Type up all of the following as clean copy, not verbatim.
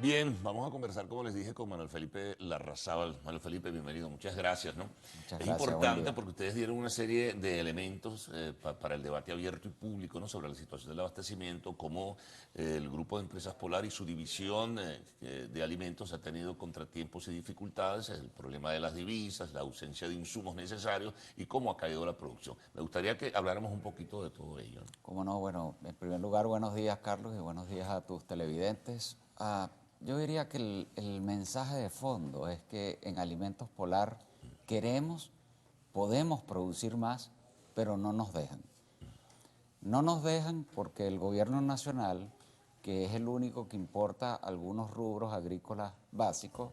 Bien, vamos a conversar, como les dije, con Manuel Felipe Larrazábal. Manuel Felipe, bienvenido, muchas gracias, ¿no? Muchas Es gracias, buen importante día. porque ustedes dieron una serie de elementos para el debate abierto y público, ¿no? Sobre la situación del abastecimiento, cómo el Grupo de Empresas Polar y su división de alimentos ha tenido contratiempos y dificultades, el problema de las divisas, la ausencia de insumos necesarios y cómo ha caído la producción. Me gustaría que habláramos un poquito de todo ello, ¿no? Cómo no, bueno, en primer lugar, buenos días, Carlos, y buenos días a tus televidentes. Yo diría que el mensaje de fondo es que en Alimentos Polar queremos, podemos producir más, pero no nos dejan. No nos dejan porque el gobierno nacional, que es el único que importa algunos rubros agrícolas básicos,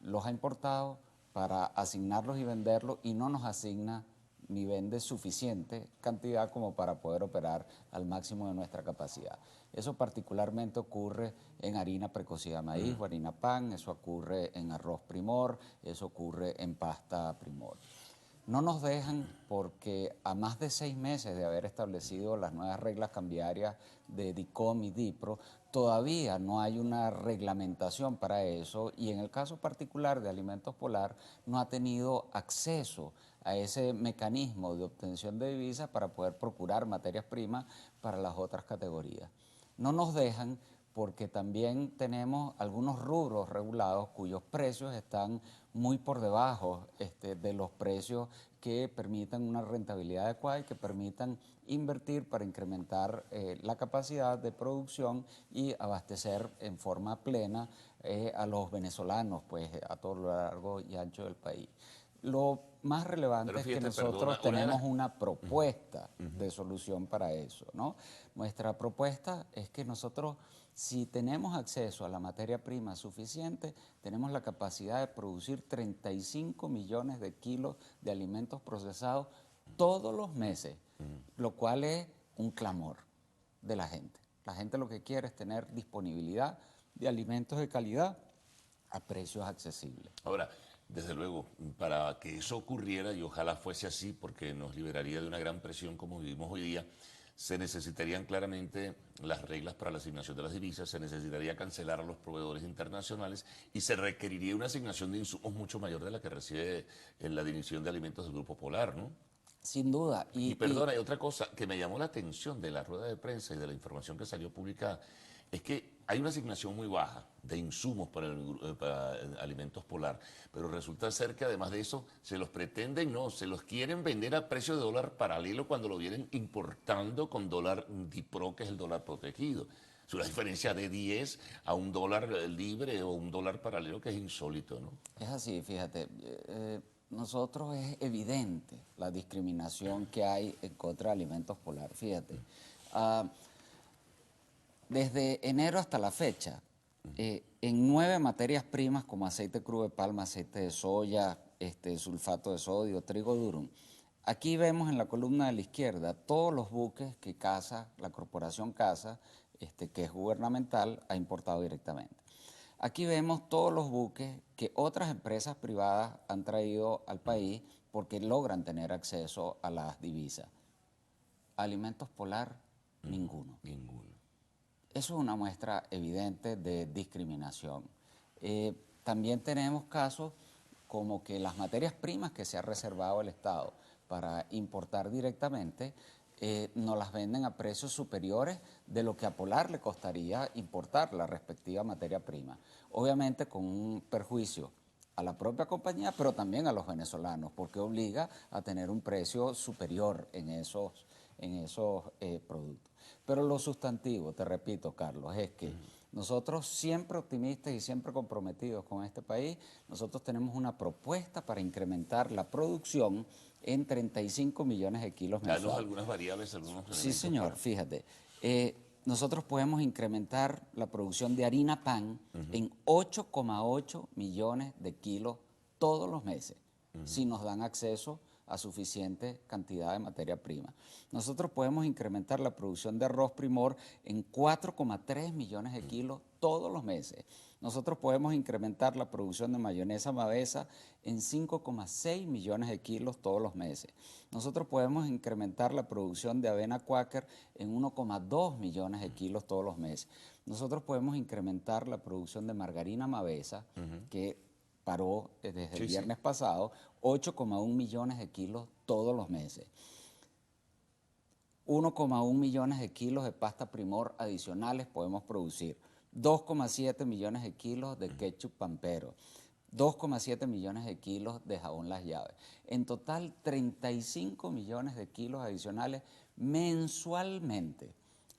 los ha importado para asignarlos y venderlos y no nos asigna ni vende suficiente cantidad como para poder operar al máximo de nuestra capacidad. Eso particularmente ocurre en harina precocida de maíz o harina pan, eso ocurre en arroz primor, eso ocurre en pasta primor. No nos dejan porque a más de 6 meses de haber establecido las nuevas reglas cambiarias de DICOM y DIPRO, todavía no hay una reglamentación para eso y en el caso particular de Alimentos Polar no ha tenido acceso a ese mecanismo de obtención de divisas para poder procurar materias primas para las otras categorías. No nos dejan porque también tenemos algunos rubros regulados cuyos precios están muy por debajo de los precios que permitan una rentabilidad adecuada y que permitan invertir para incrementar la capacidad de producción y abastecer en forma plena a los venezolanos, pues a todo lo largo y ancho del país. Lo más Pero relevante es que fíjate, perdona, nosotros una de tenemos las... una propuesta de solución para eso, ¿no? Nuestra propuesta es que nosotros, si tenemos acceso a la materia prima suficiente, tenemos la capacidad de producir 35 millones de kilos de alimentos procesados todos los meses, lo cual es un clamor de la gente. La gente lo que quiere es tener disponibilidad de alimentos de calidad a precios accesibles. Ahora, desde luego, para que eso ocurriera, y ojalá fuese así, porque nos liberaría de una gran presión como vivimos hoy día, se necesitarían claramente las reglas para la asignación de las divisas, se necesitaría cancelar a los proveedores internacionales y se requeriría una asignación de insumos mucho mayor de la que recibe en la División de Alimentos del Grupo Polar, ¿no? Sin duda. Y perdona, hay otra cosa que me llamó la atención de la rueda de prensa y de la información que salió publicada, es que hay una asignación muy baja de insumos para alimentos polar, pero resulta ser que además de eso se los pretenden, no, se los quieren vender a precio de dólar paralelo cuando lo vienen importando con dólar DIPRO, que es el dólar protegido. Es una diferencia de 10 a un dólar libre o un dólar paralelo que es insólito, ¿no? Es así, fíjate, nosotros es evidente la discriminación que hay en contra de Alimentos Polar, fíjate. Ah, Desde enero hasta la fecha, en 9 materias primas como aceite crudo de palma, aceite de soya, sulfato de sodio, trigo durum, aquí vemos en la columna de la izquierda todos los buques que CASA, la corporación CASA, que es gubernamental, ha importado directamente. Aquí vemos todos los buques que otras empresas privadas han traído al país porque logran tener acceso a las divisas. Alimentos Polar, ninguno. Ninguno. Eso es una muestra evidente de discriminación. También tenemos casos como que las materias primas que se ha reservado el Estado para importar directamente nos las venden a precios superiores de lo que a Polar le costaría importar la respectiva materia prima. Obviamente con un perjuicio a la propia compañía, pero también a los venezolanos, porque obliga a tener un precio superior en esos productos. Pero lo sustantivo, te repito, Carlos, es que nosotros siempre optimistas y siempre comprometidos con este país, nosotros tenemos una propuesta para incrementar la producción en 35 millones de kilos Danos mensuales. algunas variables, algunos Sí, elementos señor, para... fíjate. Nosotros podemos incrementar la producción de harina pan en 8,8 millones de kilos todos los meses, si nos dan acceso a suficiente cantidad de materia prima. Nosotros podemos incrementar la producción de arroz primor en 4,3 millones de kilos todos los meses. Nosotros podemos incrementar la producción de mayonesa Mavesa en 5,6 millones de kilos todos los meses. Nosotros podemos incrementar la producción de avena Quaker en 1,2 millones de kilos todos los meses. Nosotros podemos incrementar la producción de margarina Mavesa, que paró desde el viernes pasado, 8,1 millones de kilos todos los meses. 1,1 millones de kilos de pasta Primor adicionales podemos producir. 2,7 millones de kilos de ketchup Pampero. 2,7 millones de kilos de jabón Las Llaves. En total, 35 millones de kilos adicionales mensualmente.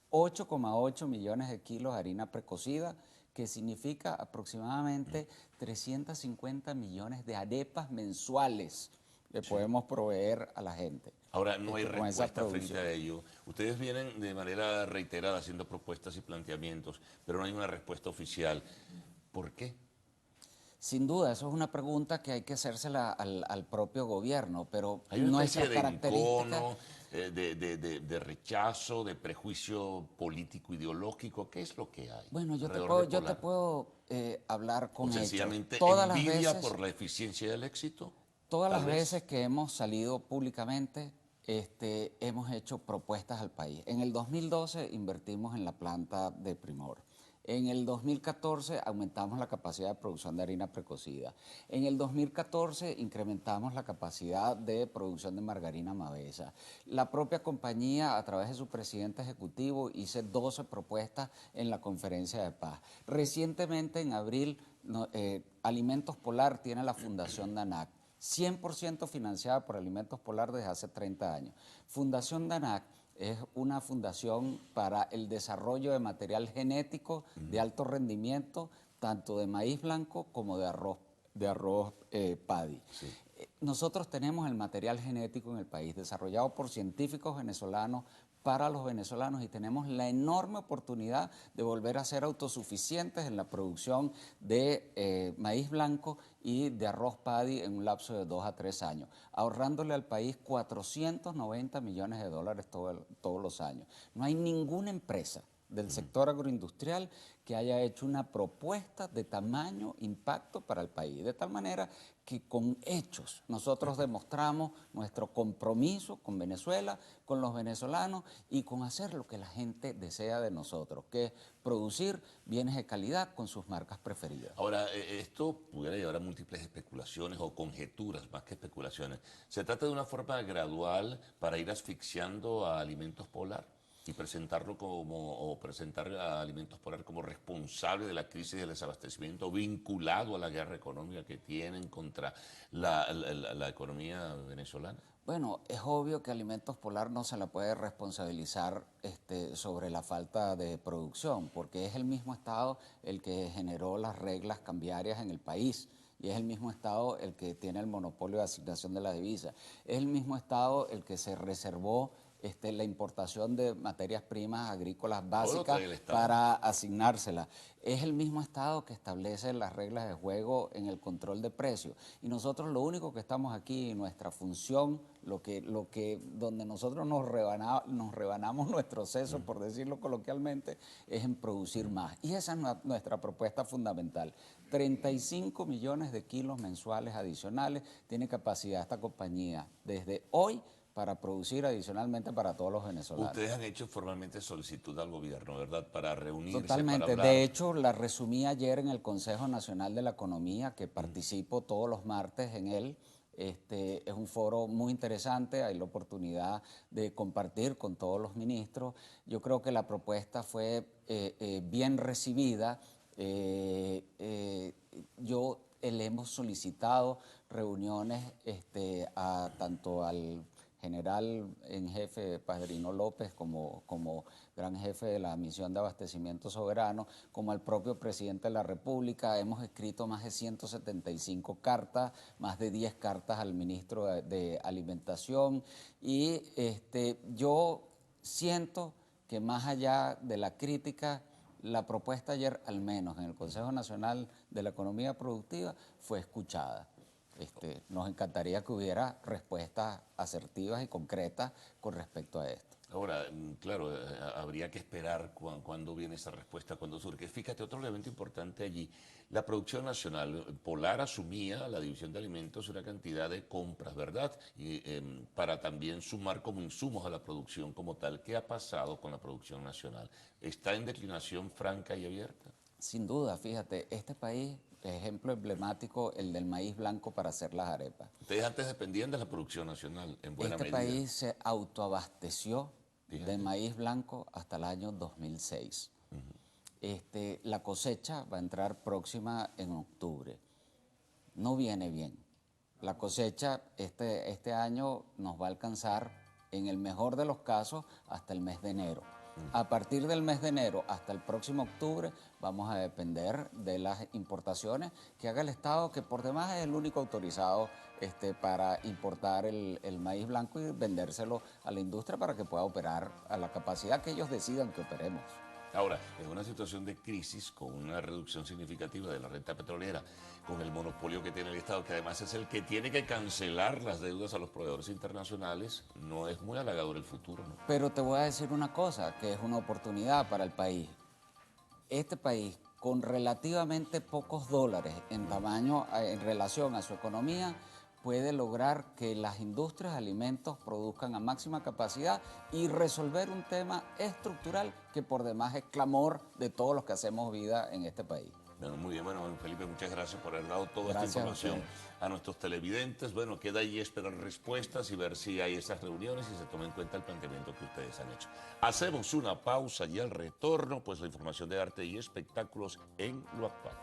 8,8 millones de kilos de harina precocida, que significa aproximadamente 350 millones de arepas mensuales le podemos proveer a la gente. Ahora, no hay con esa respuesta frente producción. a ello. Ustedes vienen de manera reiterada haciendo propuestas y planteamientos, pero no hay una respuesta oficial. ¿Por qué? Sin duda, eso es una pregunta que hay que hacérsela al propio gobierno, pero Hay una especie nuestras de características... encono, de rechazo, de prejuicio político, ideológico. ¿Qué es lo que hay? Bueno, yo alrededor de te Polar? puedo hablar con ¿O hechos. sencillamente Todas las envidia veces, por la eficiencia y el éxito? todas Tal las vez. veces que hemos salido públicamente, hemos hecho propuestas al país. En el 2012 invertimos en la planta de Primor. En el 2014 aumentamos la capacidad de producción de harina precocida. En el 2014 incrementamos la capacidad de producción de margarina Mavesa. La propia compañía, a través de su presidente ejecutivo, hizo 12 propuestas en la conferencia de paz. Recientemente, en abril, Alimentos Polar tiene la Fundación DANAC, 100% financiada por Alimentos Polar desde hace 30 años. Fundación DANAC es una fundación para el desarrollo de material genético de alto rendimiento, tanto de maíz blanco como de arroz paddy. Sí. Nosotros tenemos el material genético en el país, desarrollado por científicos venezolanos para los venezolanos, y tenemos la enorme oportunidad de volver a ser autosuficientes en la producción de maíz blanco y de arroz paddy en un lapso de 2 a 3 años, ahorrándole al país 490 millones de dólares todos los años. No hay ninguna empresa del sector agroindustrial que haya hecho una propuesta de tamaño impacto para el país, de tal manera que con hechos nosotros demostramos nuestro compromiso con Venezuela, con los venezolanos, y con hacer lo que la gente desea de nosotros, que es producir bienes de calidad con sus marcas preferidas. Ahora, esto pudiera llevar a múltiples especulaciones o conjeturas, más que especulaciones. ¿Se trata de una forma gradual para ir asfixiando a Alimentos Polar y presentarlo o presentar a Alimentos Polar como responsable de la crisis del desabastecimiento, vinculado a la guerra económica que tienen contra la economía venezolana? Bueno, es obvio que Alimentos Polar no se la puede responsabilizar sobre la falta de producción, porque es el mismo Estado el que generó las reglas cambiarias en el país, y es el mismo Estado el que tiene el monopolio de asignación de la divisa. Es el mismo Estado el que se reservó la importación de materias primas agrícolas Todo lo básicas trae el Estado. para asignárselas. Es el mismo Estado que establece las reglas de juego en el control de precios. Y nosotros lo único que estamos aquí, nuestra función, donde nosotros nos rebanamos nuestro seso, por decirlo coloquialmente, es en producir más. Y esa es nuestra propuesta fundamental. 35 millones de kilos mensuales adicionales tiene capacidad esta compañía desde hoy para producir adicionalmente para todos los venezolanos. Ustedes han hecho formalmente solicitud al gobierno, ¿verdad? Para reunirse, Totalmente. para hablar. De hecho, la resumí ayer en el Consejo Nacional de la Economía, que participo todos los martes en él. Es un foro muy interesante, hay la oportunidad de compartir con todos los ministros. Yo creo que la propuesta fue bien recibida. Le hemos solicitado reuniones tanto al general en jefe Padrino López como gran jefe de la misión de abastecimiento soberano, como al propio presidente de la República. Hemos escrito más de 175 cartas, más de 10 cartas al ministro de Alimentación, y yo siento que más allá de la crítica, la propuesta ayer, al menos en el Consejo Nacional de la Economía Productiva, fue escuchada. Nos encantaría que hubiera respuestas asertivas y concretas con respecto a esto. Ahora, claro, habría que esperar cuándo viene esa respuesta, cuándo surge. Fíjate, otro elemento importante allí, la producción nacional. Polar asumía, la división de alimentos, una cantidad de compras, ¿verdad? Y, para también sumar como insumos a la producción como tal. ¿Qué ha pasado con la producción nacional? ¿Está en declinación franca y abierta? Sin duda, fíjate, este país, ejemplo emblemático, el del maíz blanco para hacer las arepas. Ustedes antes dependían de la producción nacional, en buena Este medida. país se autoabasteció de Fíjate. maíz blanco hasta el año 2006. La cosecha va a entrar próxima en octubre. No viene bien. La cosecha este año nos va a alcanzar, en el mejor de los casos, hasta el mes de enero. A partir del mes de enero hasta el próximo octubre vamos a depender de las importaciones que haga el Estado, que por demás es el único autorizado para importar el maíz blanco y vendérselo a la industria para que pueda operar a la capacidad que ellos decidan que operemos. Ahora, en una situación de crisis, con una reducción significativa de la renta petrolera, con el monopolio que tiene el Estado, que además es el que tiene que cancelar las deudas a los proveedores internacionales, no es muy halagador el futuro, ¿no? Pero te voy a decir una cosa, que es una oportunidad para el país. Este país, con relativamente pocos dólares en tamaño, en relación a su economía, puede lograr que las industrias de alimentos produzcan a máxima capacidad y resolver un tema estructural que por demás es clamor de todos los que hacemos vida en este país. Bueno, muy bien, bueno, Felipe, muchas gracias por haber dado toda esta Gracias a información ustedes. a nuestros televidentes. Bueno, queda ahí esperar respuestas y ver si hay esas reuniones y se toma en cuenta el planteamiento que ustedes han hecho. Hacemos una pausa y al retorno, pues la información de arte y espectáculos en lo actual.